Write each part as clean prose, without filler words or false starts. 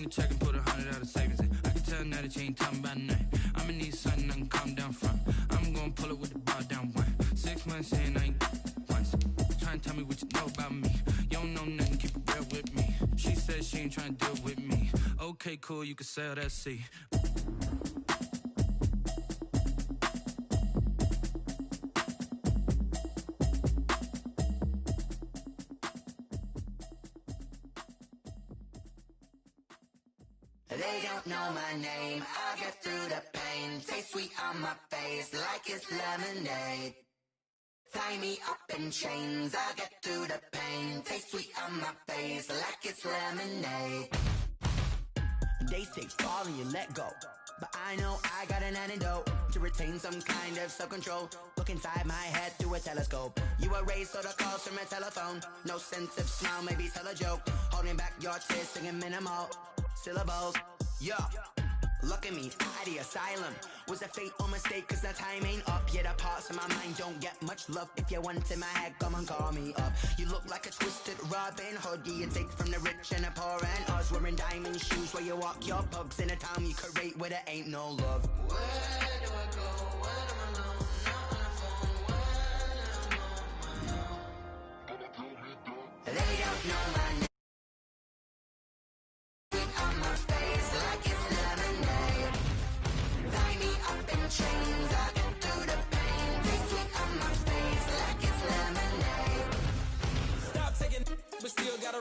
in the check and put 100 out of savings in. I can tell now that you ain't talking about nothing. I'ma need something I can calm down from. I'm gonna pull it with the bar down one. 6 months in, I ain't once. Try and tell me what you know about me. You don't know nothing, keep it real with me. She said she ain't trying to deal with me. Okay, cool, you can sell that seat. They don't know my name, I'll get through the pain. Taste sweet on my face like it's lemonade. Tie me up in chains, I'll get through the pain. Taste sweet on my face like it's lemonade. They say fall and you let go, but I know I got an antidote to retain some kind of self-control. Look inside my head through a telescope. You erase all the calls from a telephone. No sense of smile, maybe tell a joke. Holding back your tears, singing minimal syllables. Yeah, look at me, out the asylum. Was a fate or mistake, cause the time ain't up. Yeah, the parts of my mind don't get much love. If you want in my head, come and call me up. You look like a twisted Robin Hood. You take from the rich and the poor and us. Wearing diamond shoes where you walk your pugs. In a town you create where there ain't no love. Where do I go when I'm alone? Not on the phone when I'm on my own. They don't know my name. On my face like it's lemonade. Tie me up in chains, I get through the pain. Taste sweet on my face like it's lemonade. Stop taking, but still got a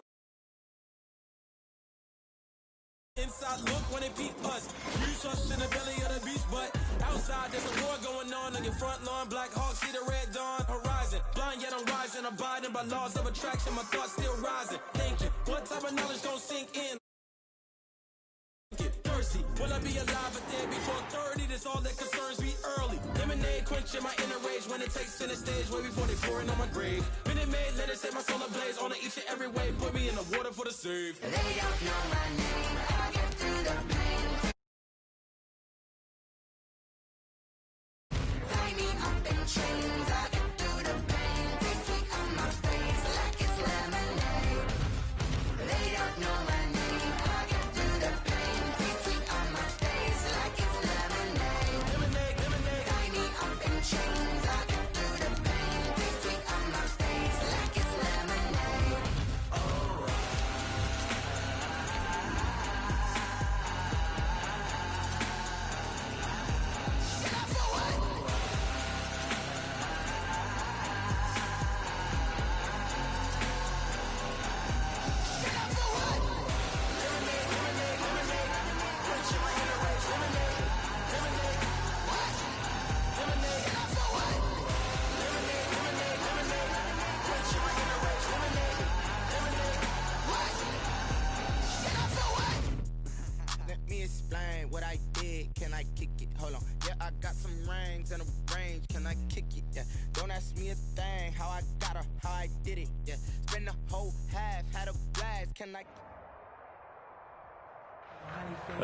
inside look when it beat us. You trust in the belly of the beast, but outside there's a war going on your front lawn. Black Hawk see the red dawn horizon. Blind yet I'm rising, abiding by laws of attraction. My thoughts still rising. Thinking, what type of knowledge don't sink in? Get thirsty, will I be alive or dead before 30? That's all that concerns me early. Lemonade quenching my inner rage when it takes center stage way before they pour it on my grave. Minute Maid, let it set my soul ablaze on each and every way. Put me in the water for the save. They don't know my name, I get through the pain. Tie me up in chains, I get through the pain. Taste sweet on my face like it's lemonade. They don't know my name, I get through the pain. Taste sweet on my face like it's lemonade. Lemonade, lemonade. Tie me up in chains, I get through the pain. Taste sweet on my face like it's lemonade. Get up for what? Get up for what? Lemonade, lemonade, lemonade. Quenching my inner rage. Lemonade, lemonade. What? Lemonade, Get up for what? lemonade, lemonade, lemonade. Quenching my inner rage. Lemonade, lemonade. What? Get up for what? Let me explain what I did. Can I kick it? Hold on. Yeah, I got some rings and a range. Can I kick it? Yeah. Don't ask me a thing. How I got her, how I did it. Yeah. Spend the whole half, had a blast. Can I?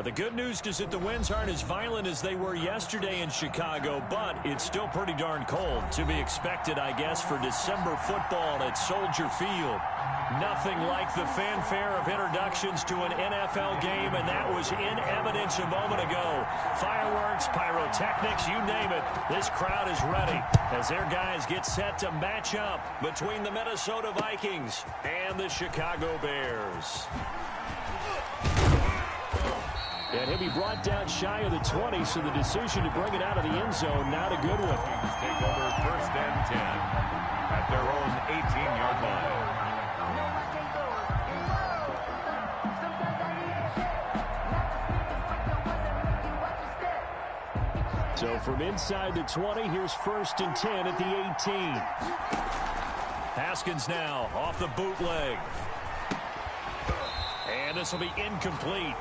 The good news is that the winds aren't as violent as they were yesterday in Chicago, but it's still pretty darn cold. To be expected, I guess, for December football at Soldier Field. Nothing like the fanfare of introductions to an NFL game, and that was in evidence a moment ago. Fireworks, pyrotechnics, you name it. This crowd is ready as their guys get set to match up between the Minnesota Vikings and the Chicago Bears. And he'll be brought down shy of the 20, so the decision to bring it out of the end zone, not a good one. Take over 1st and 10 at their own 18-yard line. So from inside the 20, here's 1st and 10 at the 18. Haskins now off the bootleg. And this will be incomplete.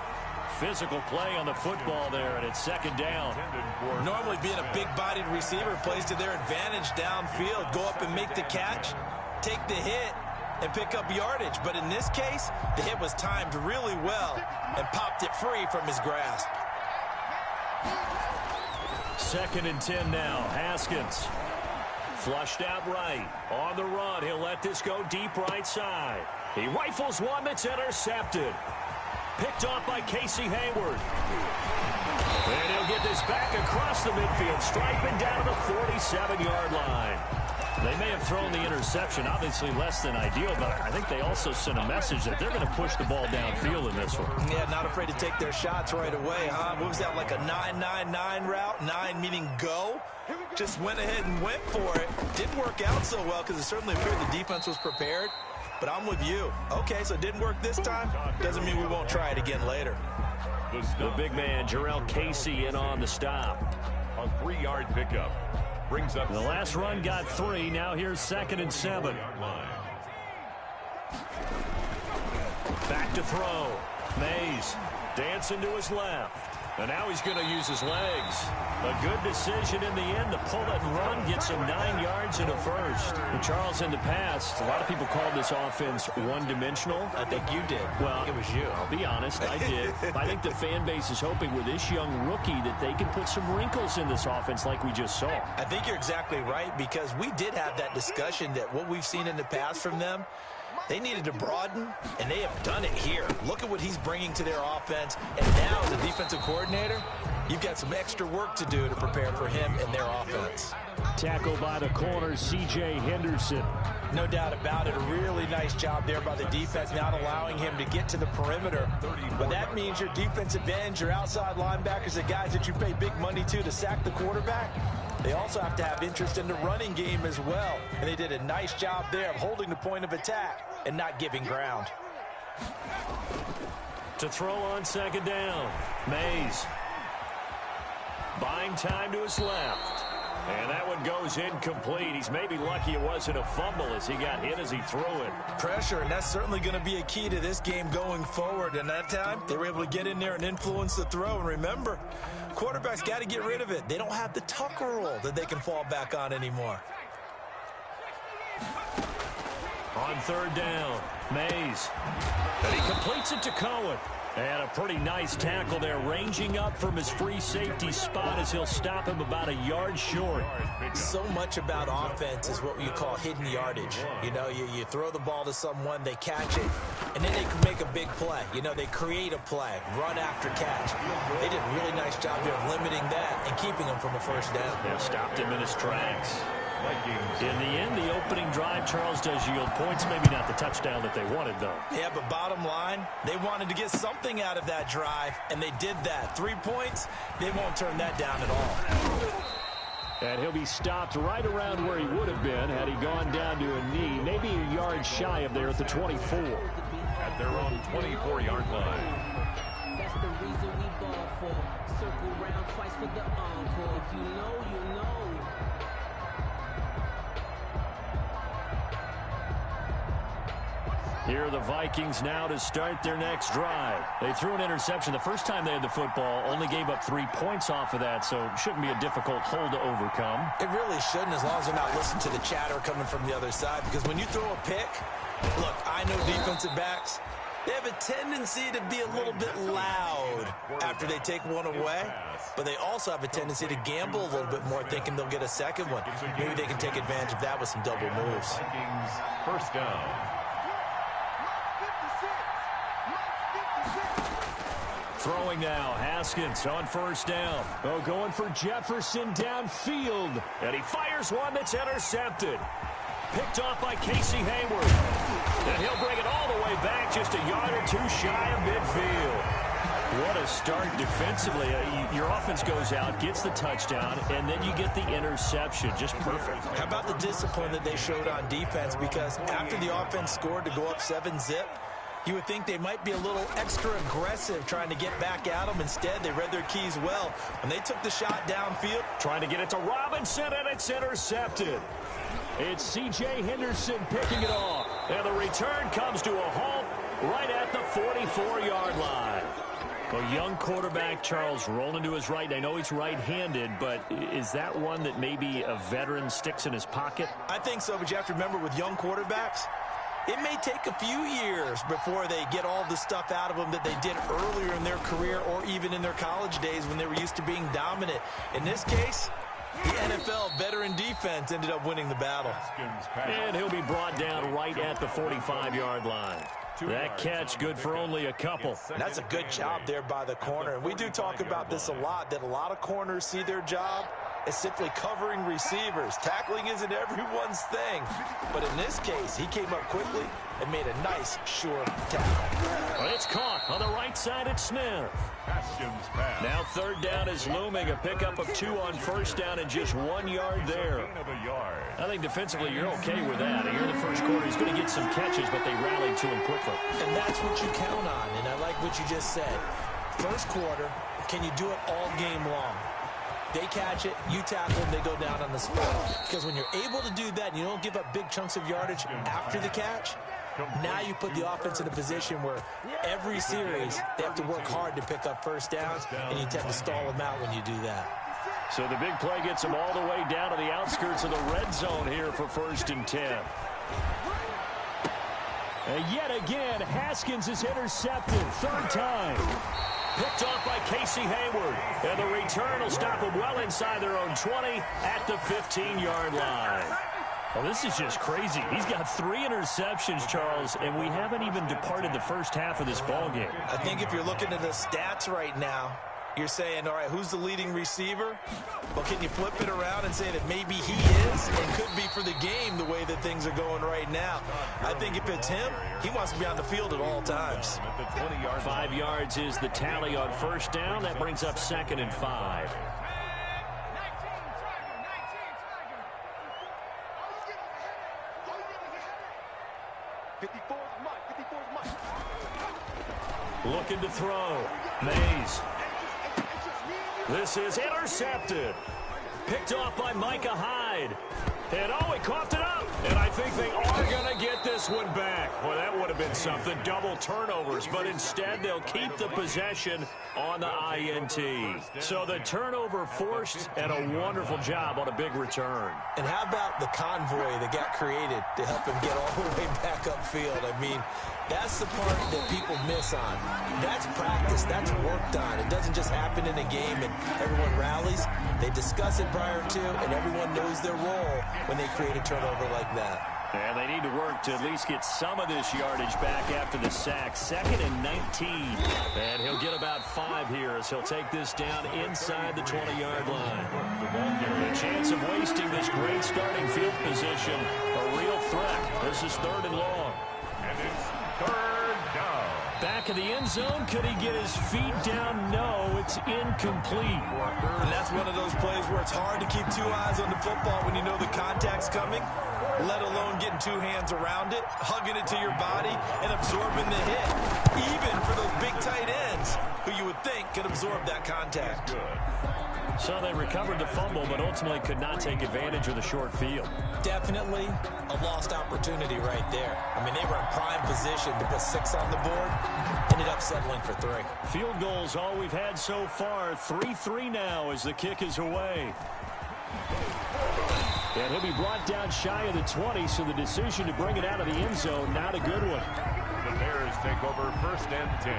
Physical play on the football there, and it's 2nd down. Normally being a big-bodied receiver plays to their advantage downfield. Go up and make the catch, take the hit, and pick up yardage. But in this case, the hit was timed really well and popped it free from his grasp. 2nd and 10 now. Haskins flushed out right. On the run, he'll let this go deep right side. He rifles one that's intercepted. Picked off by Casey Hayward. And he'll get this back across the midfield stripe and down to the 47-yard line. They may have thrown the interception, obviously less than ideal, but I think they also sent a message that they're going to push the ball downfield in this one. Yeah, not afraid to take their shots right away, huh? What was that, like a 9-9-9 route? 9 meaning go? Just went ahead and went for it. Didn't work out so well because it certainly appeared the defense was prepared. But I'm with you. Okay, so it didn't work this time. Doesn't mean we won't try it again later. The big man, Jarrell Casey, in on the stop. A 3-yard pickup. Brings up the last run got 3. Now here's 2nd and 7. Back to throw. Mays dancing to his left. And now he's going to use his legs. A good decision in the end to pull it and run, gets him 9 yards and a first. And Charles, in the past, a lot of people called this offense one-dimensional. I think you did. Well, it was you. I'll be honest, I did. I think the fan base is hoping with this young rookie that they can put some wrinkles in this offense like we just saw. I think you're exactly right, because we did have that discussion that what we've seen in the past from them, they needed to broaden, and they have done it here. Look at what he's bringing to their offense. And now, as a defensive coordinator, you've got some extra work to do to prepare for him and their offense. Tackle by the corner, C.J. Henderson. No doubt about it. A really nice job there by the defense, not allowing him to get to the perimeter. But that means your defensive ends, your outside linebackers, the guys that you pay big money to sack the quarterback, they also have to have interest in the running game as well. And they did a nice job there of holding the point of attack and not giving ground. To throw on 2nd down, Mays. Buying time to his left. And that one goes incomplete. He's maybe lucky it wasn't a fumble as he got hit as he threw it. Pressure, and that's certainly going to be a key to this game going forward. And that time, they were able to get in there and influence the throw. And remember, quarterbacks got to get rid of it. They don't have the Tucker rule that they can fall back on anymore. On 3rd down, Mays. And he completes it to Cohen. And a pretty nice tackle there, ranging up from his free safety spot as he'll stop him about a yard short. So much about offense is what you call hidden yardage. You know, you throw the ball to someone, they catch it, and then they can make a big play. You know, they create a play, run after catch. They did a really nice job there of limiting that and keeping him from a first down. They stopped him in his tracks. In the end, the opening drive, Charles, does yield points. Maybe not the touchdown that they wanted, though. Yeah, but bottom line, they wanted to get something out of that drive, and they did that. 3 points, they won't turn that down at all. And he'll be stopped right around where he would have been had he gone down to a knee, maybe a yard shy of there at the 24. At their own 24-yard line. That's the reason we ball for. Circle round twice for the encore. If you know, you know. Here are the Vikings now to start their next drive. They threw an interception the first time they had the football, only gave up 3 points off of that, so it shouldn't be a difficult hole to overcome. It really shouldn't, as long as they're not listening to the chatter coming from the other side, because when you throw a pick, look, I know defensive backs, they have a tendency to be a little bit loud after they take one away, but they also have a tendency to gamble a little bit more, thinking they'll get a second one. Maybe they can take advantage of that with some double moves. Vikings first down. Throwing now, Haskins on 1st down. Oh, going for Jefferson downfield. And he fires one that's intercepted. Picked off by Casey Hayward. And he'll bring it all the way back, just a yard or 2 shy of midfield. What a start defensively. Your offense goes out, gets the touchdown, and then you get the interception. Just perfect. How about the discipline that they showed on defense? Because after the offense scored to go up 7-zip, you would think they might be a little extra aggressive trying to get back at them. Instead, they read their keys well. When they took the shot downfield, trying to get it to Robinson, and it's intercepted. It's C.J. Henderson picking it off. And the return comes to a halt right at the 44-yard line. A young quarterback, Charles, rolling to his right. I know he's right-handed, but is that one that maybe a veteran sticks in his pocket? I think so, but you have to remember with young quarterbacks, it may take a few years before they get all the stuff out of them that they did earlier in their career or even in their college days when they were used to being dominant. In this case, the NFL veteran defense ended up winning the battle. And he'll be brought down right at the 45-yard line. That catch good for only a couple. And that's a good job there by the corner. And we do talk about this a lot, that a lot of corners see their job as simply covering receivers. Tackling isn't everyone's thing. But in this case, he came up quickly and made a nice, sure tackle. Well, it's caught on the right side at Smith. Now third down is looming. A pickup of 2 on first down and just 1 yard there. I think defensively you're okay with that. Here in the first quarter, he's going to get some catches, but they rallied to him quickly. And that's what you count on. And I like what you just said. First quarter, can you do it all game long? They catch it, you tackle them, they go down on the spot. Because when you're able to do that and you don't give up big chunks of yardage after the catch, now you put the offense in a position where every series they have to work hard to pick up first downs, and you tend to stall them out when you do that. So the big play gets them all the way down to the outskirts of the red zone here for 1st and 10. And yet again, Haskins is intercepted. 3rd time. Picked off by Casey Hayward. And the return will stop them well inside their own 20 at the 15-yard line. Well, this is just crazy. He's got 3 interceptions, Charles, and we haven't even departed the first half of this ballgame. I think if you're looking at the stats right now, you're saying, all right, who's the leading receiver? Well, can you flip it around and say that maybe he is and could be for the game the way that things are going right now? I think if it's him, he wants to be on the field at all times. 5 yards is the tally on first down. That brings up 2nd and 5. Looking to throw. Mays. This is intercepted. Picked off by Micah Hyde. And oh, he coughed it up. And I think they are going to get this one back. Well, that would have been something. Double turnovers. But instead, they'll keep the possession on the INT. So the turnover forced, and a wonderful job on a big return. And how about the convoy that got created to help him get all the way back upfield? I mean, that's the part that people miss on. That's practice. That's worked on. It doesn't just happen in a game and everyone rallies. They discuss it prior to, and everyone knows their role when they create a turnover like that. And they need to work to at least get some of this yardage back after the sack. 2nd and 19. And he'll get about 5 here as he'll take this down inside the 20-yard line. The chance of wasting this great starting field position, a real threat. This is 3rd and long. And it's 3rd down. Back of the end zone. Could he get his feet down? No, it's incomplete. And that's one of those plays where it's hard to keep 2 eyes on the football when you know the contact's coming, let alone getting 2 hands around it, hugging it to your body, and absorbing the hit. Even for those big tight ends who you would think could absorb that contact. So they recovered the fumble, but ultimately could not take advantage of the short field. Definitely a lost opportunity right there. I mean, they were in prime position to put 6 on the board. Ended up settling for 3. Field goals all we've had so far. 3-3 now as the kick is away. And he'll be brought down shy of the 20, so the decision to bring it out of the end zone, not a good one. The Bears take over 1st and 10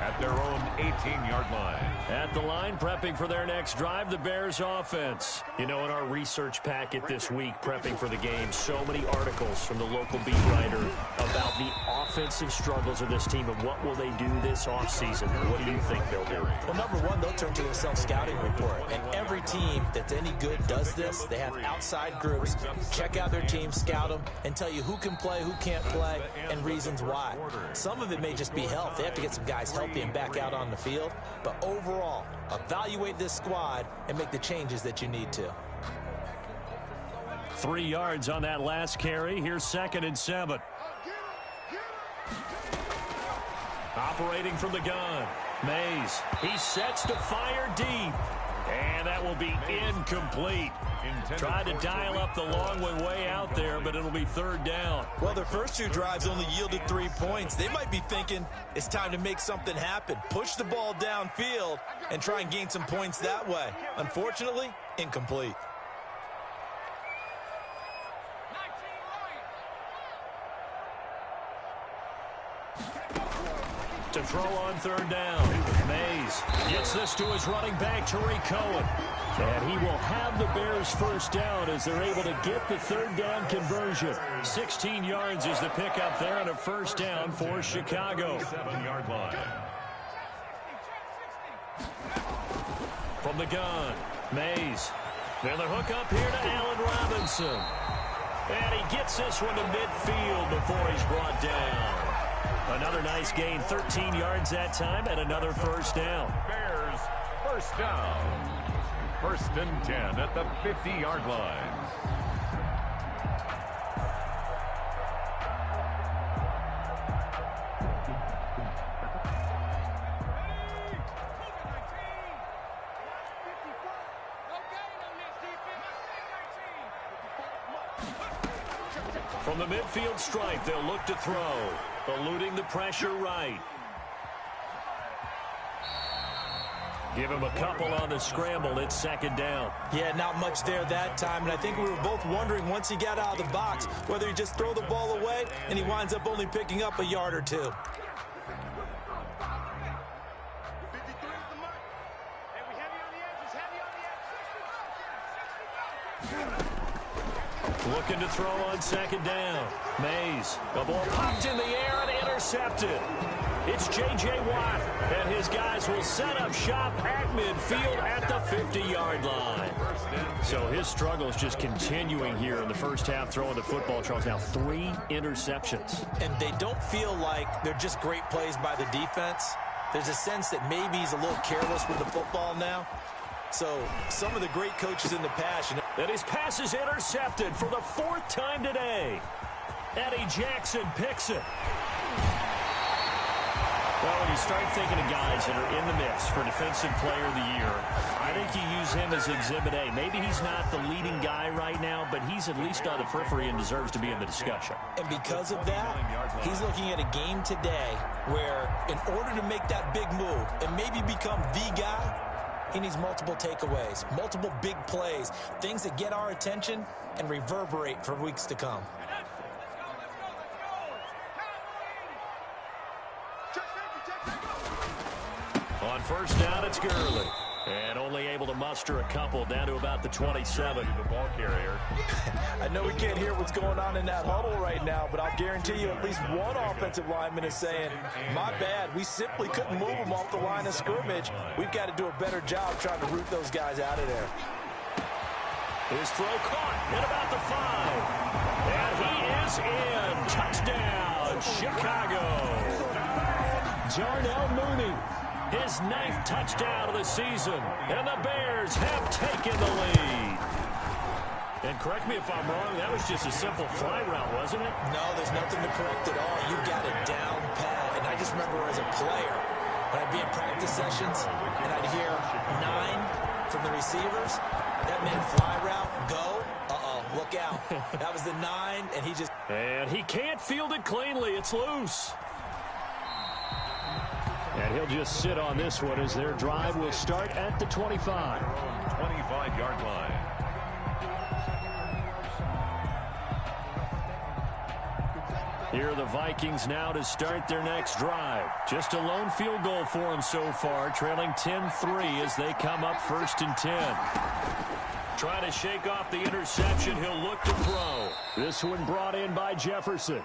at their own 18-yard line. At the line, prepping for their next drive, the Bears offense. You know, in our research packet this week, prepping for the game, so many articles from the local beat writer about the offensive struggles of this team and what will they do this offseason. What do you think they'll do? Well, number one, they'll turn to their self-scouting report. And every team that's any good does this. They have outside groups, check out their team, scout them, and tell you who can play, who can't play, and reasons why. Some of it may just be health. They have to get some guys healthy and back out on the field. But overall, evaluate this squad and make the changes that you need to. 3 yards on that last carry. Here's 2nd and 7. Operating from the gun. Mays. He sets to fire deep. And that will be incomplete. Tried to dial up the long one way out there, but it'll be 3rd down. Well, their first 2 drives only yielded 3 points. They might be thinking it's time to make something happen. Push the ball downfield and try and gain some points that way. Unfortunately, incomplete. To throw on 3rd down. Mays gets this to his running back, Tariq Cohen. And he will have the Bears first down as they're able to get the third down conversion. 16 yards is the pickup there on a first down for Chicago. 7-yard line. From the gun, Mays. Then the hook up here to Allen Robinson. And he gets this one to midfield before he's brought down. Another nice gain, 13 yards that time, and another first down. Bears, first down. First and 10 at the 50-yard line. From the midfield stripe, they'll look to throw. Eluding the pressure right. Give him a couple on the scramble. It's second down. Yeah, not much there that time. And I think we were both wondering once he got out of the box whether he just throw the ball away and he winds up only picking up a yard or two. Looking to throw on second down. Mays. The ball popped in the air and intercepted. It's J.J. Watt, and his guys will set up shop at midfield at the 50-yard line. So his struggles just continuing here in the first half throwing the football. Charles, now 3 interceptions. And they don't feel like they're just great plays by the defense. There's a sense that maybe he's a little careless with the football now. So some of the great coaches in the past. And his pass is intercepted for the 4th time today. Eddie Jackson picks it. Well, when you start thinking of guys that are in the mix for Defensive Player of the Year, I think you use him as Exhibit A. Maybe he's not the leading guy right now, but he's at least on the periphery and deserves to be in the discussion. And because of that, he's looking at a game today where in order to make that big move and maybe become the guy, he needs multiple takeaways, multiple big plays, things that get our attention and reverberate for weeks to come. On first down, it's Gurley. And only able to muster a couple down to about the 27. The ball carrier. I know we can't hear what's going on in that huddle right now, but I'll guarantee you at least one offensive lineman is saying, my bad, we simply couldn't move them off the line of scrimmage. We've got to do a better job trying to root those guys out of there. His throw caught at about the 5. And he is in. Touchdown, Chicago. Darnell Mooney. His 9th touchdown of the season, and the Bears have taken the lead. And correct me if I'm wrong, that was just a simple fly route, wasn't it? No, there's nothing to correct at all. You got it down pat. And I just remember as a player, when I'd be in practice sessions, and I'd hear 9 from the receivers, that meant fly route, go, look out. That was the 9, and he just... And he can't field it cleanly. It's loose. And he'll just sit on this one as their drive will start at the 25. 25-yard line. Here are the Vikings now to start their next drive. Just a lone field goal for them so far, trailing 10-3 as they come up 1st and 10. Trying to shake off the interception, he'll look to throw. This one brought in by Jefferson.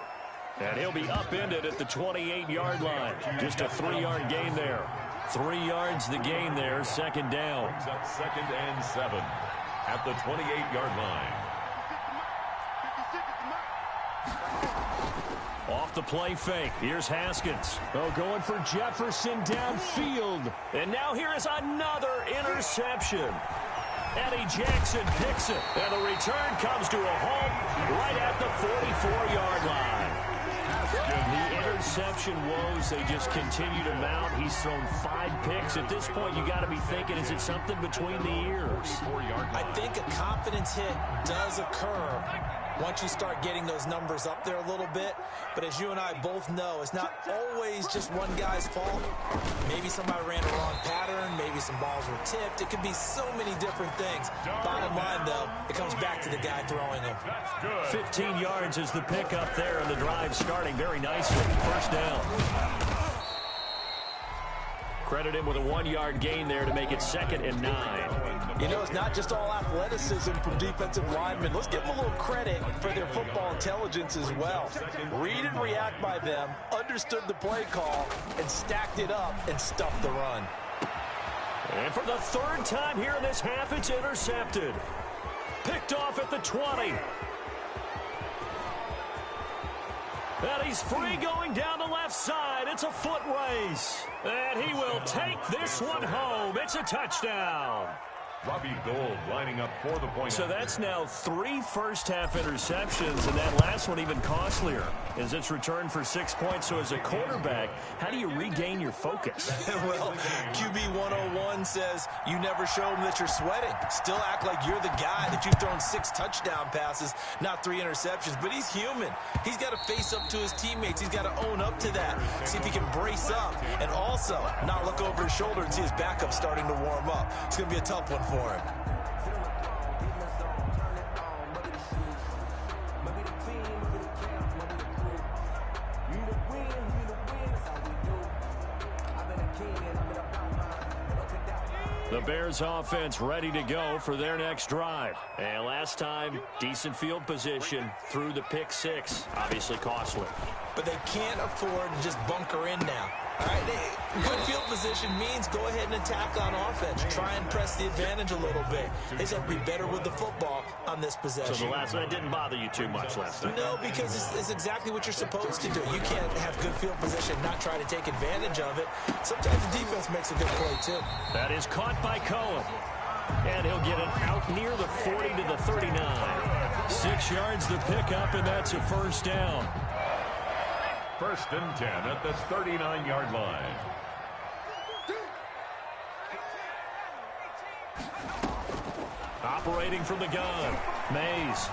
And he'll be upended at the 28-yard line. Just a 3-yard gain there. 3 yards the gain there, second down. Brings up 2nd and 7 at the 28-yard line. Off the play fake. Here's Haskins. Oh, going for Jefferson downfield. And now here is another interception. Eddie Jackson picks it. And the return comes to a halt right at the 44-yard line. The interception woes, they just continue to mount. He's thrown 5 picks. At this point, you got to be thinking, is it something between the ears? I think a confidence hit does occur once you start getting those numbers up there a little bit. But as you and I both know, it's not always just one guy's fault. Maybe somebody ran a wrong pattern. Maybe some balls were tipped. It could be so many different things. Bottom line, though, it comes back to the guy throwing them. 15 yards is the pickup there, and the drive starting very nicely. First down. Credit him with a 1-yard gain there to make it 2nd and 9. You know, it's not just all athleticism from defensive linemen. Let's give them a little credit for their football intelligence as well. Read and react by them, understood the play call, and stacked it up and stuffed the run. And for the 3rd time here in this half, it's intercepted. Picked off at the 20. And he's free going down the left side. It's a foot race. And he will take this one home. It's a touchdown. Robbie Gould lining up for the point. So that's now 3 first-half interceptions, and that last one even costlier as it's returned for 6 points. So as a quarterback, how do you regain your focus? Well, QB 101 says you never show them that you're sweating. Still act like you're the guy that you've thrown 6 touchdown passes, not 3 interceptions. But he's human. He's got to face up to his teammates. He's got to own up to that. See if he can brace up and also not look over his shoulder and see his backup starting to warm up. It's going to be a tough one for him. The Bears offense ready to go for their next drive. And last time, decent field position through the pick 6. Obviously costly. But they can't afford to just bunker in now. All right, good field position means go ahead and attack on offense. Try and press the advantage a little bit. They just have to be better with the football on this possession. So the last one didn't bother you too much last time? No, because it's exactly what you're supposed to do. You can't have good field position and not try to take advantage of it. Sometimes the defense makes a good play, too. That is caught by Cohen. And he'll get it out near the 40 to the 39. 6 yards to pick up, and that's a first down. 1st and 10 at the 39-yard line. Operating from the gun, Mays.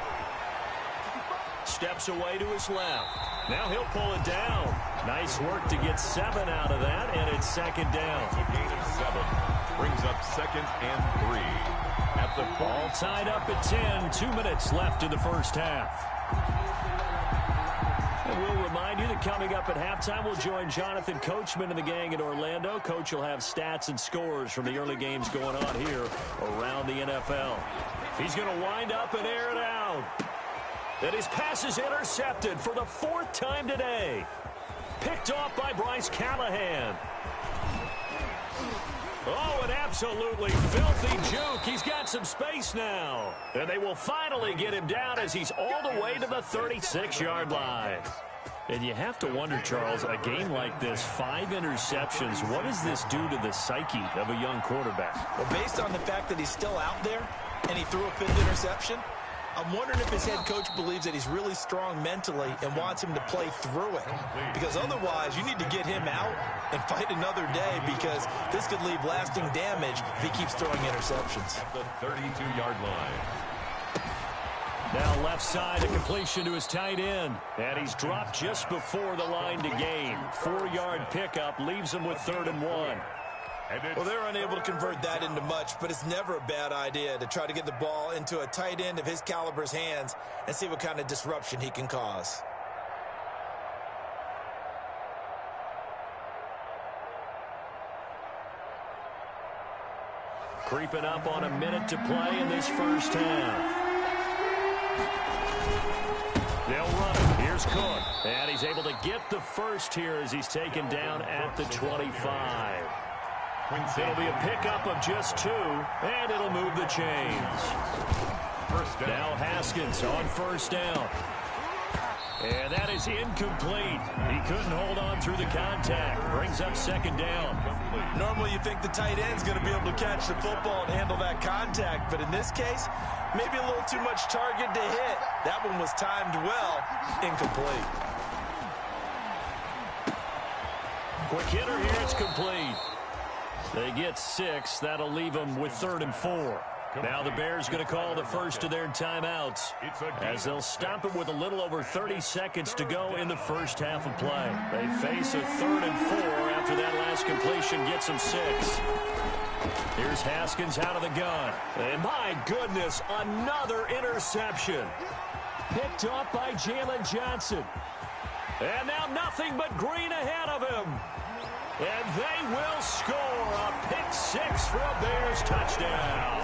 Steps away to his left. Now he'll pull it down. Nice work to get 7 out of that, and it's 2nd down. A gain of 7 brings up 2nd and 3. At the ball tied up at 10. 2 minutes left in the first half. And we'll remind you that coming up at halftime, we'll join Jonathan Coachman and the gang in Orlando. Coach will have stats and scores from the early games going on here around the NFL. He's going to wind up and air it out. And his pass is intercepted for the 4th time today. Picked off by Bryce Callahan. Oh, an absolutely filthy juke. He's got some space now. And they will finally get him down as he's all the way to the 36-yard line. And you have to wonder, Charles, a game like this, 5 interceptions, what does this do to the psyche of a young quarterback? Well, based on the fact that he's still out there and he threw a 5th interception, I'm wondering if his head coach believes that he's really strong mentally and wants him to play through it. Because otherwise, you need to get him out and fight another day, because this could leave lasting damage if he keeps throwing interceptions. At the 32-yard line. Now left side, a completion to his tight end. And he's dropped just before the line to gain. 4-yard pickup leaves him with 3rd and 1. Well, they're unable to convert that into much, but it's never a bad idea to try to get the ball into a tight end of his caliber's hands and see what kind of disruption he can cause. Creeping up on a minute to play in this first half. They'll run it. Here's Cook. And he's able to get the first here as he's taken down at the 25. It'll be a pickup of just 2, and it'll move the chains. Now Haskins on 1st down. And that is incomplete. He couldn't hold on through the contact. Brings up 2nd down. Normally you think the tight end's going to be able to catch the football and handle that contact, but in this case, maybe a little too much target to hit. That one was timed well. Incomplete. Quick hitter here. It's complete. They get 6. That'll leave them with 3rd and 4. Now the Bears going to call the first of their timeouts as they'll stop it with a little over 30 seconds to go in the first half of play. They face a 3rd and 4 after that last completion gets them 6. Here's Haskins out of the gun. And my goodness, another interception. Picked off by Jalen Johnson. And now nothing but green ahead of him. And they will score a pick-6 for a Bears touchdown.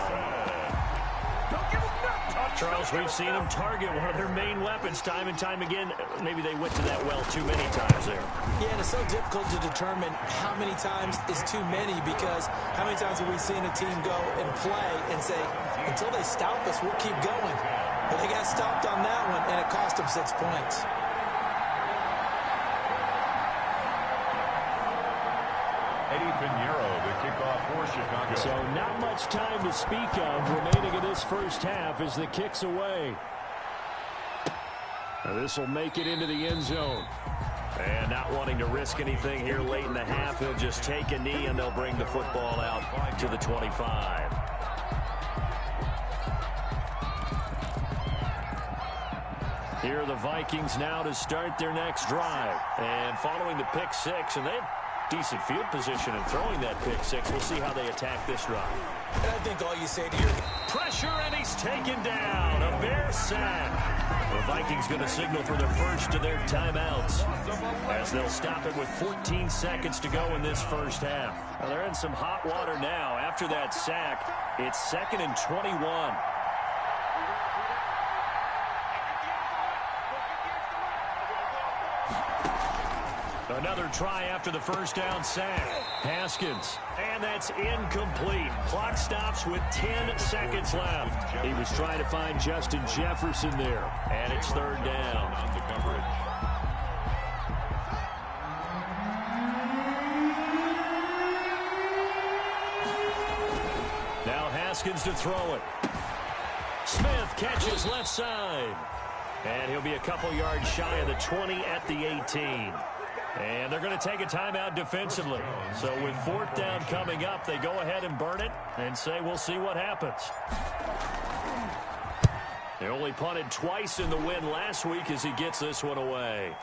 Charles, we've seen them target one of their main weapons time and time again. Maybe they went to that well too many times there. Yeah, and it's so difficult to determine how many times is too many, because how many times have we seen a team go and play and say, until they stop us, we'll keep going. But they got stopped on that one, and it cost them 6 points. Pinheiro, the kickoff for Chicago. So not much time to speak of remaining in this first half as the kick's away. This will make it into the end zone. And not wanting to risk anything here late in the half, he'll just take a knee and they'll bring the football out to the 25. Here are the Vikings now to start their next drive. And following the pick 6, and they have decent field position in throwing that pick 6. We'll see how they attack this drive. And I think all you say to your pressure, and he's taken down. A Bear sack. The Vikings going to signal for the first of their timeouts, as they'll stop it with 14 seconds to go in this first half. Well, they're in some hot water now. After that sack, it's 2nd and 21. Another try after the first down sack. Haskins. And that's incomplete. Clock stops with 10 seconds left. He was trying to find Justin Jefferson there. And it's 3rd down. On the coverage. Now Haskins to throw it. Smith catches left side. And he'll be a couple yards shy of the 20 at the 18. And they're going to take a timeout defensively. So with 4th down coming up, they go ahead and burn it and say we'll see what happens. They only punted twice in the win last week as he gets this one away.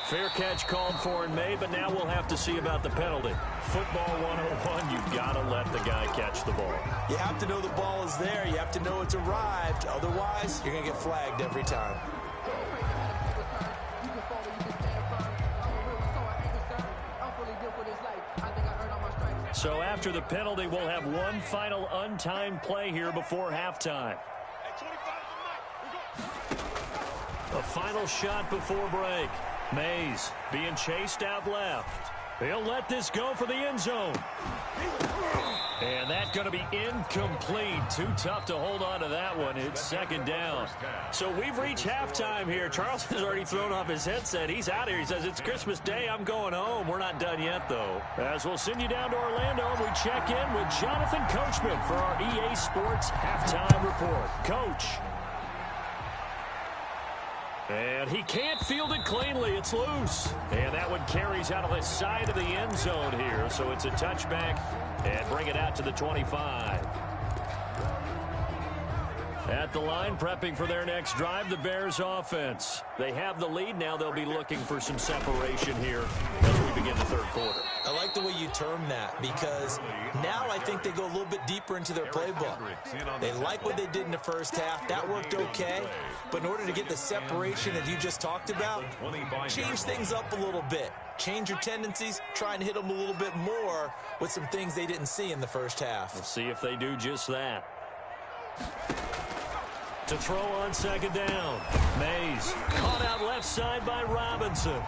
Fair catch called for and made, but now we'll have to see about the penalty. Football 101, you've got to let the guy catch the ball. You have to know the ball is there. You have to know it's arrived. Otherwise, you're going to get flagged every time. So after the penalty, we'll have one final untimed play here before halftime. A final shot before break. Mays being chased out left. He'll let this go for the end zone. And that's going to be incomplete. Too tough to hold on to that one. It's 2nd down. So we've reached halftime here. Charles has already thrown off his headset. He's out here. He says, it's Christmas Day. I'm going home. We're not done yet, though. As we'll send you down to Orlando, we check in with Jonathan Coachman for our EA Sports Halftime Report. Coach. And he can't field it cleanly. It's loose. And that one carries out of the side of the end zone here. So it's a touchback and bring it out to the 25. At the line, prepping for their next drive, the Bears offense. They have the lead. Now they'll be looking for some separation here as we begin the 3rd quarter. I like the way you term that, because now I think they go a little bit deeper into their playbook. They like what they did in the first half. That worked okay. But in order to get the separation that you just talked about, change things up a little bit. Change your tendencies, try and hit them a little bit more with some things they didn't see in the first half. We'll see if they do just that. To throw on 2nd down. Mays caught out left side by Robinson.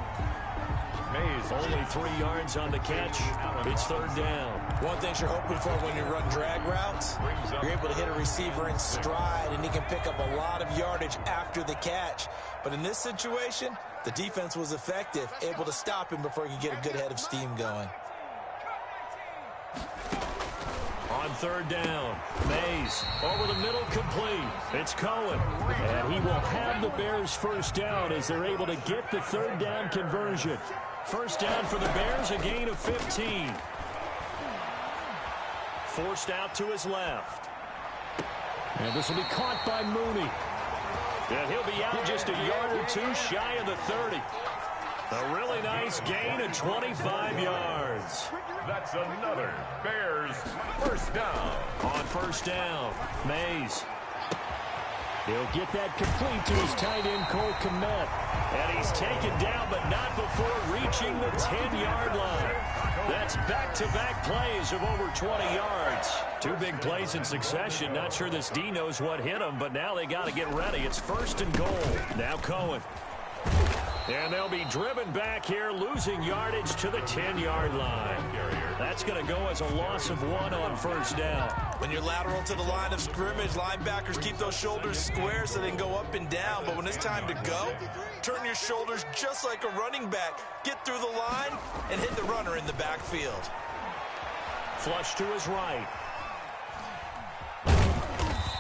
Mays only 3 yards on the catch. It's 3rd down. One thing you're hoping for when you run drag routes, you're able to hit a receiver in stride, and he can pick up a lot of yardage after the catch. But in this situation, the defense was effective, able to stop him before he could get a good head of steam going. On 3rd down, Mays over the middle, complete. It's Cohen, and he will have the Bears' first down as they're able to get the 3rd down conversion. First down for the Bears, a gain of 15. Forced out to his left. And this will be caught by Mooney. And he'll be out just a yard or two shy of the 30. A really nice gain of 25 yards. That's another Bears first down. On first down, Mays. He'll get that complete to his tight end, Cole Kmet. And he's taken down, but not before reaching the 10-yard line. That's back-to-back plays of over 20 yards. 2 big plays in succession. Not sure this D knows what hit him, but now they got to get ready. It's 1st and goal. Now Cohen. And they'll be driven back here, losing yardage to the 10-yard line. That's going to go as a loss of 1 on 1st down. When you're lateral to the line of scrimmage, linebackers keep those shoulders square so they can go up and down. But when it's time to go, turn your shoulders just like a running back. Get through the line and hit the runner in the backfield. Flush to his right.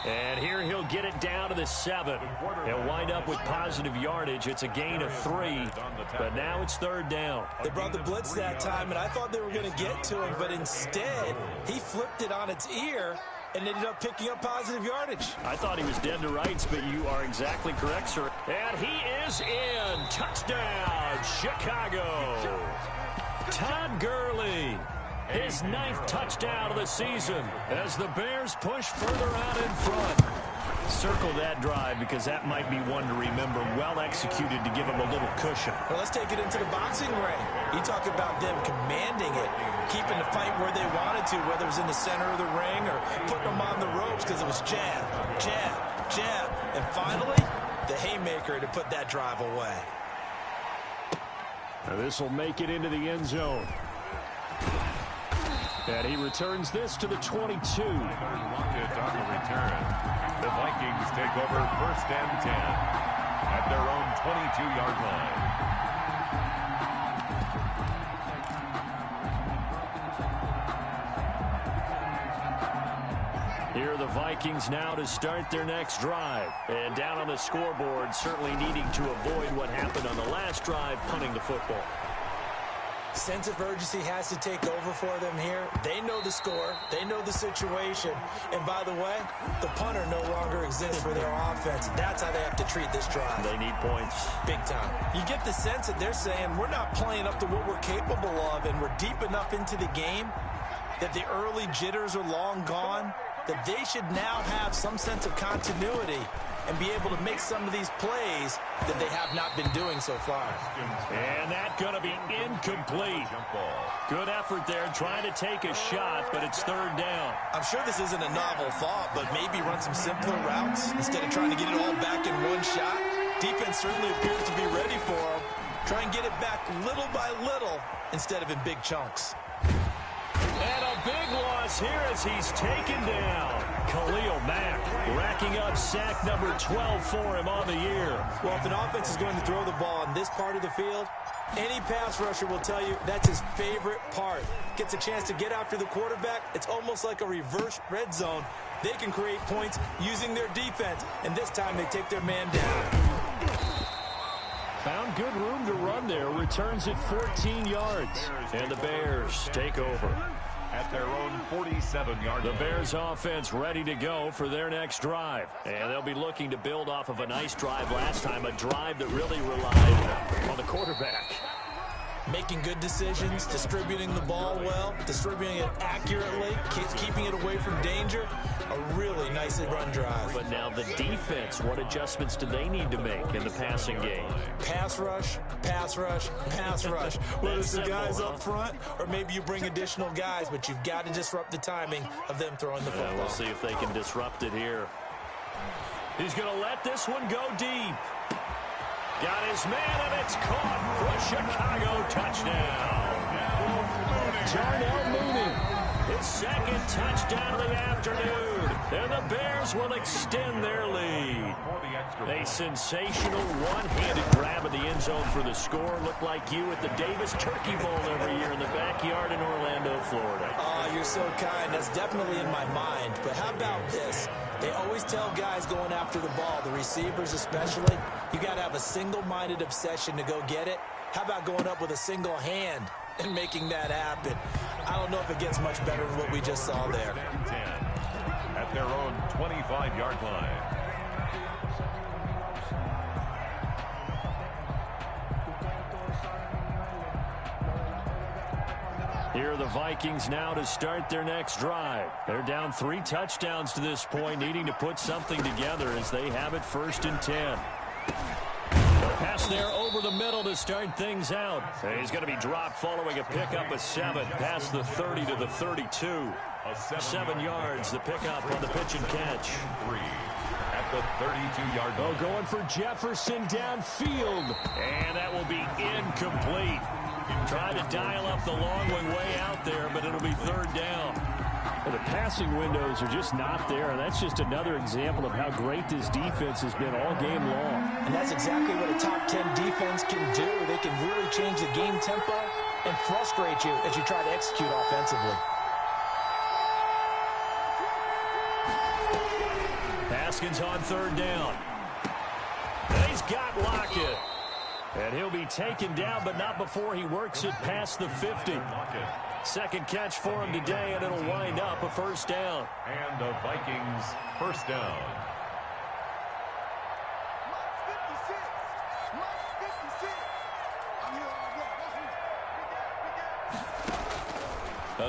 And here he'll get it down to the 7. He'll wind up with positive yardage. It's a gain of 3, but now it's 3rd down. They brought the blitz that time, and I thought they were going to get to him, but instead, he flipped it on its ear and ended up picking up positive yardage. I thought he was dead to rights, but you are exactly correct, sir. And he is in. Touchdown, Chicago. Todd Gurley. His 9th touchdown of the season as the Bears push further out in front. Circle that drive because that might be one to remember. Well executed to give him a little cushion. Well, let's take it into the boxing ring. You talk about them commanding it, keeping the fight where they wanted to, whether it was in the center of the ring or putting them on the ropes because it was jab, jab, jab. And finally, the haymaker to put that drive away. Now this will make it into the end zone. And he returns this to the 22. On the return. The Vikings take over 1st and 10 at their own 22-yard line. Here are the Vikings now to start their next drive. And down on the scoreboard, certainly needing to avoid what happened on the last drive, punting the football. Sense of urgency has to take over for them here. They know the score. They know the situation. And by the way, the punter no longer exists for their offense. That's how they have to treat this drive. They need points. Big time. You get the sense that they're saying we're not playing up to what we're capable of, and we're deep enough into the game that the early jitters are long gone, that they should now have some sense of continuity and be able to make some of these plays that they have not been doing so far. And that's going to be incomplete. Good effort there, trying to take a shot, but it's 3rd down. I'm sure this isn't a novel thought, but maybe run some simpler routes instead of trying to get it all back in one shot. Defense certainly appears to be ready for them. Try and get it back little by little instead of in big chunks. And a big loss here as he's taken down. Khalil Mack racking up sack number 12 for him on the year. Well, if an offense is going to throw the ball on this part of the field, any pass rusher will tell you that's his favorite part. Gets a chance to get after the quarterback. It's almost like a reverse red zone. They can create points using their defense, and this time they take their man down. Found good room to run there. Returns at 14 yards. And the Bears take over. At their own 47-yard line. The Bears offense ready to go for their next drive. And they'll be looking to build off of a nice drive last time, a drive that really relied on the quarterback. Making good decisions, distributing the ball well, distributing it accurately, keeping it away from danger. A really nicely run drive. But now the defense, what adjustments do they need to make in the passing game? Pass rush, pass rush, pass rush. Whether it's the guys up front or maybe you bring additional guys, but you've got to disrupt the timing of them throwing the football. We'll see if they can disrupt it here. He's going to let this one go deep. Got his man, and it's caught for a Chicago touchdown. Darnell Mooney, his 2nd touchdown of the afternoon. And the Bears will extend their lead. A sensational one-handed grab of the end zone for the score. Looked like you at the Davis Turkey Bowl every year in the backyard in Orlando, Florida. Oh, you're so kind. That's definitely in my mind. But how about this? They always tell guys going after the ball, the receivers especially, you got to have a single-minded obsession to go get it. How about going up with a single hand and making that happen? I don't know if it gets much better than what we just saw there. At their own 25-yard line. Here are the Vikings now to start their next drive. They're down 3 touchdowns to this point, needing to put something together as they have it 1st and 10. The pass there over the middle to start things out. He's going to be dropped following a pickup of 7 past the 30 to the 32. 7 yards, the pickup on the pitch and catch. 3 at the 32-yard line. Going for Jefferson downfield, and that will be incomplete. Trying to dial up the long way out there, but it'll be 3rd down. Well, the passing windows are just not there, and that's just another example of how great this defense has been all game long. And that's exactly what a top 10 defense can do. They can really change the game tempo and frustrate you as you try to execute offensively. Haskins on 3rd down. He's got Lockett. And he'll be taken down, but not before he works it past the 50. 2nd catch for him today, and it'll wind up a 1st down. And the Vikings 1st down.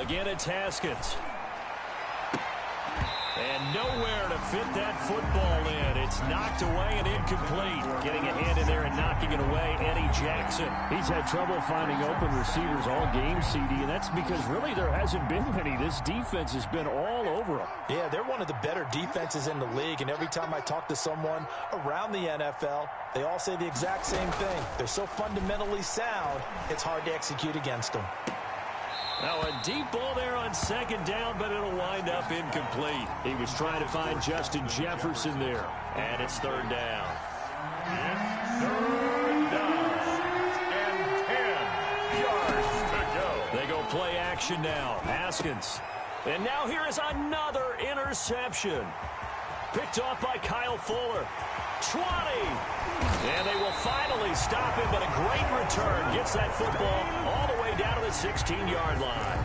Again, it's Haskins. And nowhere to fit that football in. It's knocked away and incomplete. Getting a hand in there and knocking it away, Eddie Jackson. He's had trouble finding open receivers all game, CD, and that's because really there hasn't been many. This defense has been all over them. Yeah, they're one of the better defenses in the league, and every time I talk to someone around the NFL, they all say the exact same thing. They're so fundamentally sound, it's hard to execute against them. Now a deep ball there on 2nd down, but it'll wind up incomplete. He was trying to find Justin Jefferson there. And it's 3rd down. It's 3rd down. And 10 yards to go. They go play action now. Haskins. And now here is another interception. Picked off by Kyle Fuller. 20. And they will finally stop him, but a great return. Gets that football all the way down to the 16-yard line.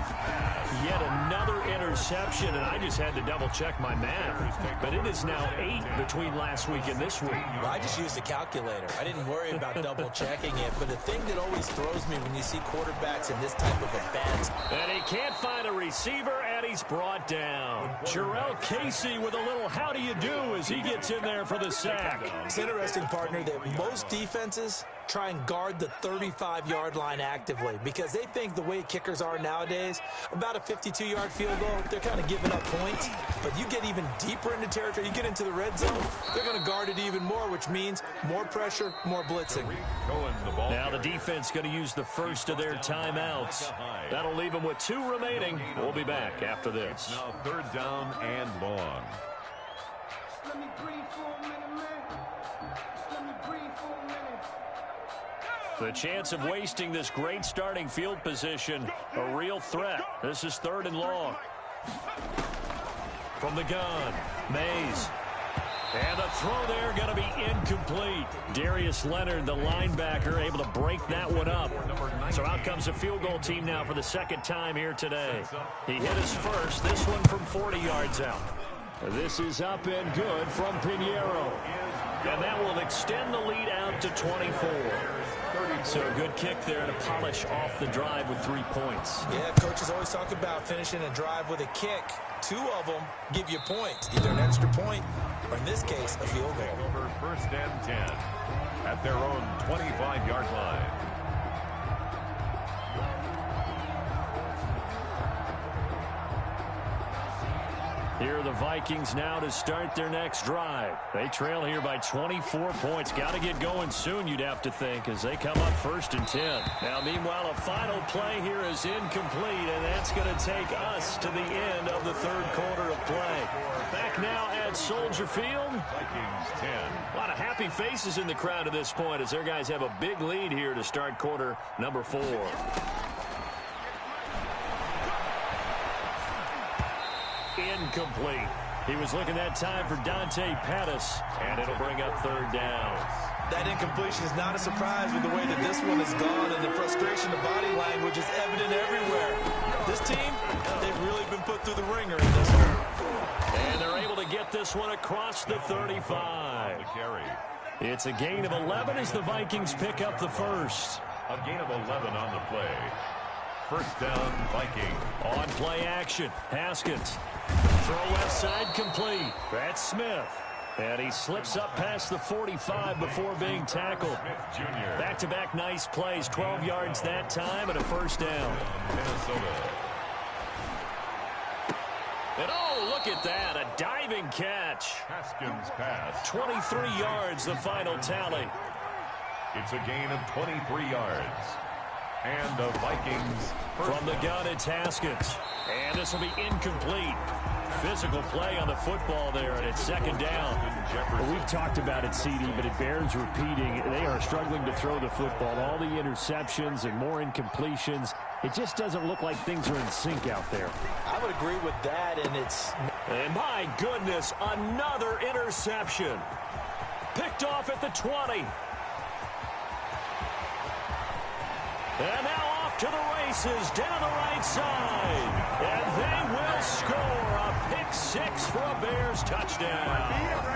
Yet another interception, and I just had to double-check my math. But it is now 8 between last week and this week. Well, I just used a calculator. I didn't worry about double-checking it. But the thing that always throws me when you see quarterbacks in this type of event. And he can't find a receiver, and he's brought down. Jarrell Casey with a little how do you do as he gets in there for the sack. It's interesting, partner, that most defenses try and guard the 35-yard line actively because they think the way kickers are nowadays, about a 52-yard field goal, they're kind of giving up points. But you get even deeper into territory, you get into the red zone, they're going to guard it even more, which means more pressure, more blitzing. Now the defense going to use the first of their timeouts. That'll leave them with 2 remaining. We'll be back after this. Now 3rd down and long. Let me breathe for a minute, man. Let me breathe for a minute. The chance of wasting this great starting field position, a real threat. This is 3rd and long. From the gun, Mays. And the throw there going to be incomplete. Darius Leonard, the linebacker, able to break that one up. So out comes the field goal team now for the 2nd time here today. He hit his first, this one from 40 yards out. This is up and good from Pinheiro. And that will extend the lead out to 24. So a good kick there to polish off the drive with 3 points. Yeah, coaches always talk about finishing a drive with a kick. 2 of them give you points, either an extra point or, in this case, a field goal. Over 1st and 10 at their own 25-yard line. Here are the Vikings now to start their next drive. They trail here by 24 points. Got to get going soon, you'd have to think, as they come up 1st and 10. Now, meanwhile, a final play here is incomplete, and that's going to take us to the end of the 3rd quarter of play. Back now at Soldier Field. Vikings 10. A lot of happy faces in the crowd at this point as their guys have a big lead here to start quarter number 4. Incomplete. He was looking that time for Dante Pettis, and it'll bring up 3rd down. That incompletion is not a surprise with the way that this one has gone, and the frustration, the body language is evident everywhere. This team, they've really been put through the ringer in this one. And they're able to get this one across the 35. It's a gain of 11 as the Vikings pick up the first. A gain of 11 on the play. first down, Viking. On play action, Haskins. Throw left side complete. That's Smith. And he slips up past the 45 before being tackled. Back-to-back nice plays, 12 yards that time and a first down. Minnesota. And oh, look at that, a diving catch. Haskins pass. 23 yards, the final tally. It's a gain of 23 yards. And the Vikings. From the gun, it's Haskins. And this will be incomplete. Physical play on the football there, and it's second down. Well, we've talked about it, CD, but it bears repeating. They are struggling to throw the football. All the interceptions and more incompletions. It just doesn't look like things are in sync out there. I would agree with that, and it's... And my goodness, another interception. Picked off at the 20. And now off to the races down the right side. And they will score a pick six for a Bears touchdown.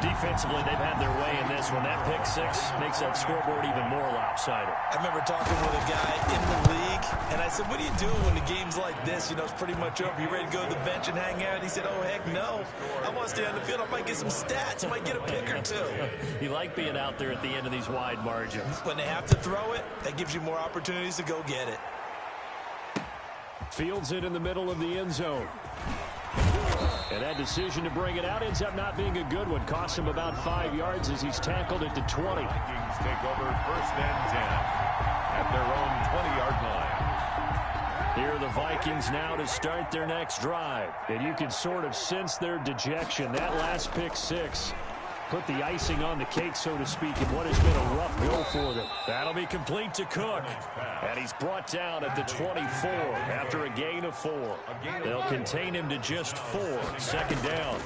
Defensively, they've had their way in this one. That pick six makes that scoreboard even more lopsided. I remember talking with a guy in the league, and I said, what are you doing when the game's like this? You know, it's pretty much over. You ready to go to the bench and hang out? He said, oh, heck no. I want to stay on the field. I might get some stats. I might get a pick or two. You like being out there at the end of these wide margins. When they have to throw it, that gives you more opportunities to go get it. Fields it in the middle of the end zone. And that decision to bring it out ends up not being a good one. Costs him about 5 yards as he's tackled at the 20. Vikings take over first and 10 at their own 20-yard line. Here are the Vikings now to start their next drive. And you can sort of sense their dejection. That last pick six put the icing on the cake, so to speak, in what has been a rough go for them. That'll be complete to Cook. And he's brought down at the 24 after a gain of 4. They'll contain him to just 4. Second down.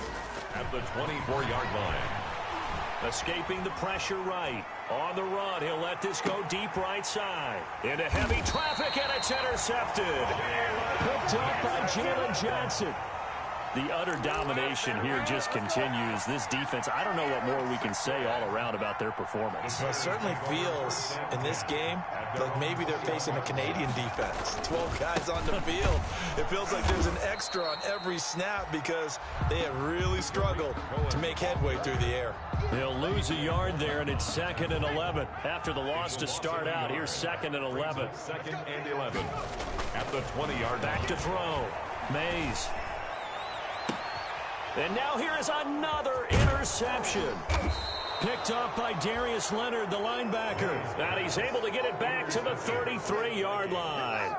At the 24-yard line. Escaping the pressure right. On the run, he'll let this go deep right side. Into heavy traffic, and it's intercepted. Picked up by Jalen Johnson. The utter domination here just continues. This defense, I don't know what more we can say all around about their performance. Well, it certainly feels in this game like maybe they're facing a Canadian defense. 12 guys on the field. It feels like there's an extra on every snap because they have really struggled to make headway through the air. They'll lose a yard there, and it's 2nd and 11. After the loss to start out, here's 2nd and 11. 2nd and 11 at the 20-yard line. Back to throw. Mays. And now here is another interception. Picked up by Darius Leonard, the linebacker. And he's able to get it back to the 33-yard line.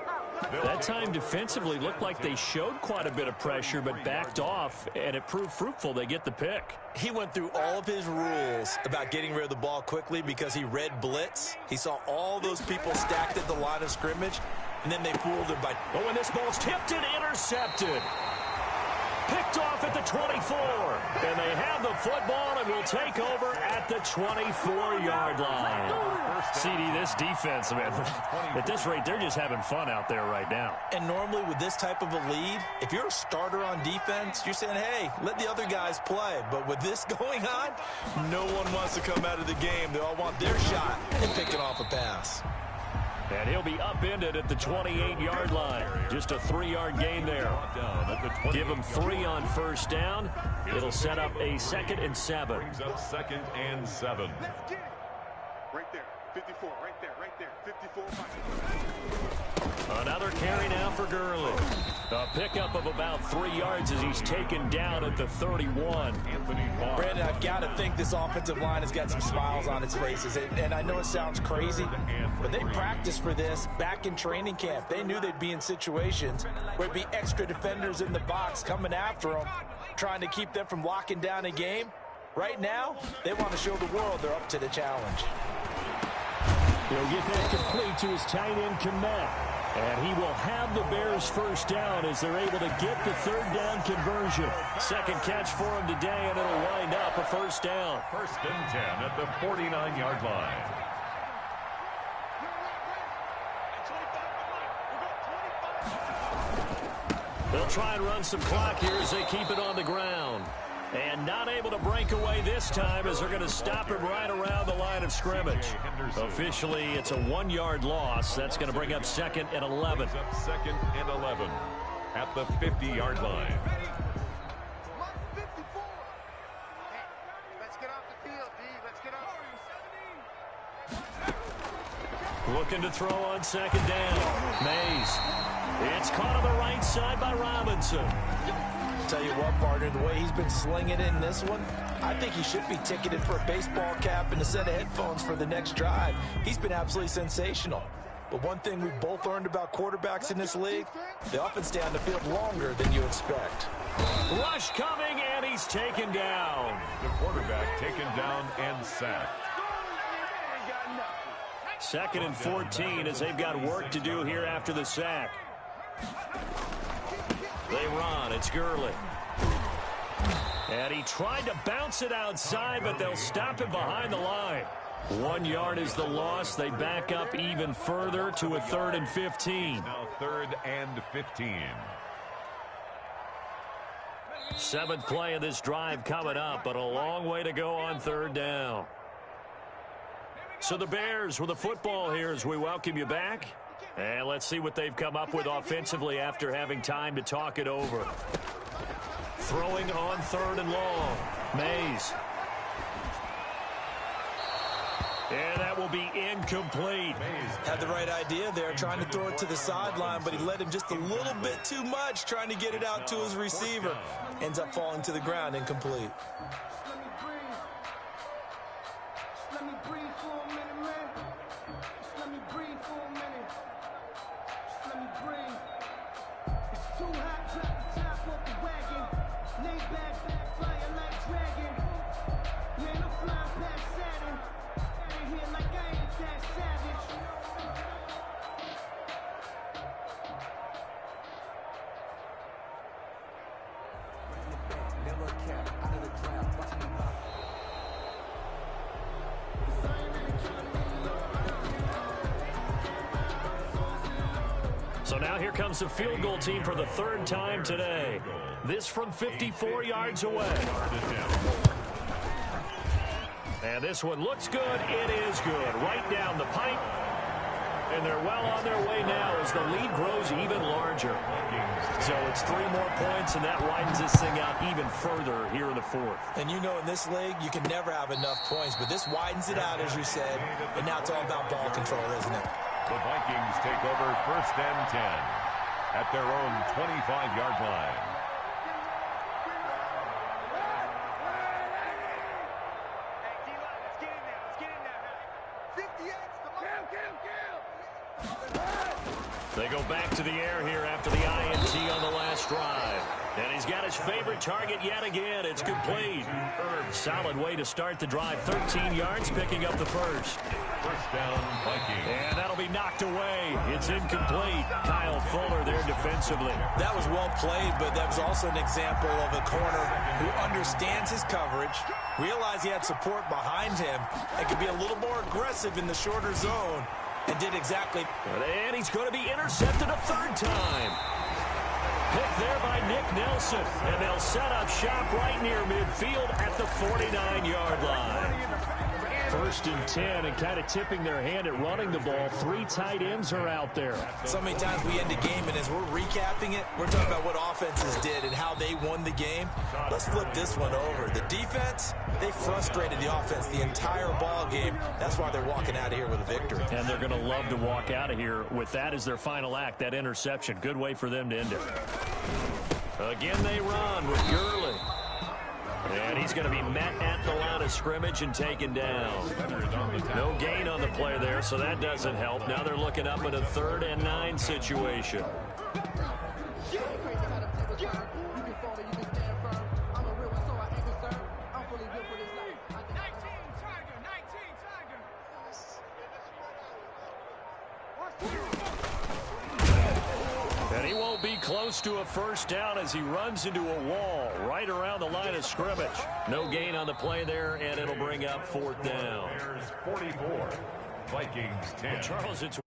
That time defensively looked like they showed quite a bit of pressure but backed off, and it proved fruitful. They get the pick. He went through all of his rules about getting rid of the ball quickly because he read blitz. He saw all those people stacked at the line of scrimmage, and then they fooled him by... Oh, and this ball's tipped and intercepted. Picked off at the 24. And they have the football and will take over at the 24-yard line. CD, this defense, man, at this rate, they're just having fun out there right now. And normally with this type of a lead, if you're a starter on defense, you're saying, hey, let the other guys play. But with this going on, no one wants to come out of the game. They all want their shot and picking off a pass. And he'll be upended at the 28-yard line. Just a 3-yard gain there. Give him 3 on first down. It'll set up a 2nd and 7. Brings up 2nd and 7. Right there, 54, right there, 54. Another carry now for Gurley. A pickup of about 3 yards as he's taken down at the 31. Brandon, I've got to think this offensive line has got some smiles on its faces. And I know it sounds crazy, but they practiced for this back in training camp. They knew they'd be in situations where it'd be extra defenders in the box coming after them, trying to keep them from locking down a game. Right now, they want to show the world they're up to the challenge. He'll get that complete to his tight end, Komet. And he will have the Bears first down as they're able to get the 3rd down conversion. Second catch for him today, and it'll wind up a first down. 1st and 10 at the 49-yard line. They'll try and run some clock here as they keep it on the ground. And not able to break away this time as they're going to stop him right around the line of scrimmage. Officially, it's a 1-yard loss. That's going to bring up 2nd and 11. Up 2nd and 11 at the 50-yard line. Let's get off the field, D. Let's get off. Looking to throw on 2nd down. Mays. It's caught on the right side by Robinson. Tell you what, partner, the way he's been slinging it in this one, I think he should be ticketed for a baseball cap and a set of headphones for the next drive. He's been absolutely sensational. But one thing we've both learned about quarterbacks in this league, they often stay on the field longer than you expect. Rush coming, and he's taken down. The quarterback taken down and sacked. 2nd and 14 as they've got work to do here after the sack. They run. It's Gurley. And he tried to bounce it outside, but they'll stop him behind the line. 1 yard is the loss. They back up even further to a 3rd and 15. Now 3rd and 15. 7th play of this drive coming up, but a long way to go on 3rd down. So the Bears with the football here as we welcome you back. And let's see what they've come up with offensively after having time to talk it over. Throwing on 3rd and long. Mays. And that will be incomplete. Had the right idea there, trying to throw it to the sideline, but he led him just a little bit too much, trying to get it out to his receiver. Ends up falling to the ground, incomplete. So now here comes the field goal team for the 3rd time today. This from 54 yards away. And this one looks good. It is good. Right down the pipe. And they're well on their way now as the lead grows even larger. So it's 3 more points, and that widens this thing out even further here in the 4th. And you know in this league, you can never have enough points, but this widens it out, as you said. And now it's all about ball control, isn't it? The Vikings take over 1st and 10 at their own 25-yard line. They go back to the air here after the INT on the last drive. And he's got his favorite target yet again. It's complete. Solid way to start the drive. 13 yards, picking up the 1st. 1st down, Vikings. And that'll be knocked away. It's incomplete. Kyle Fuller there defensively. That was well played, but that was also an example of a corner who understands his coverage, realized he had support behind him, and could be a little more aggressive in the shorter zone, and did exactly. And he's going to be intercepted a 3rd time. Picked there by Nick Nelson. And they'll set up shop right near midfield at the 49-yard line. 1st and 10, and kind of tipping their hand at running the ball. 3 tight ends are out there. So many times we end a game, and as we're recapping it, we're talking about what offenses did and how they won the game. Let's flip this one over. The defense, they frustrated the offense the entire ball game. That's why they're walking out of here with a victory. And they're going to love to walk out of here with that as their final act, that interception. Good way for them to end it. Again, they run with Gurley. And he's going to be met at the line of scrimmage and taken down. No gain on the play there, so that doesn't help. Now they're looking up at a 3rd and 9 situation. And he won't be close to a 1st down as he runs into a wall right around the line of scrimmage. No gain on the play there, and it'll bring up 4th down. Bears 44, Vikings 10. Charles, it's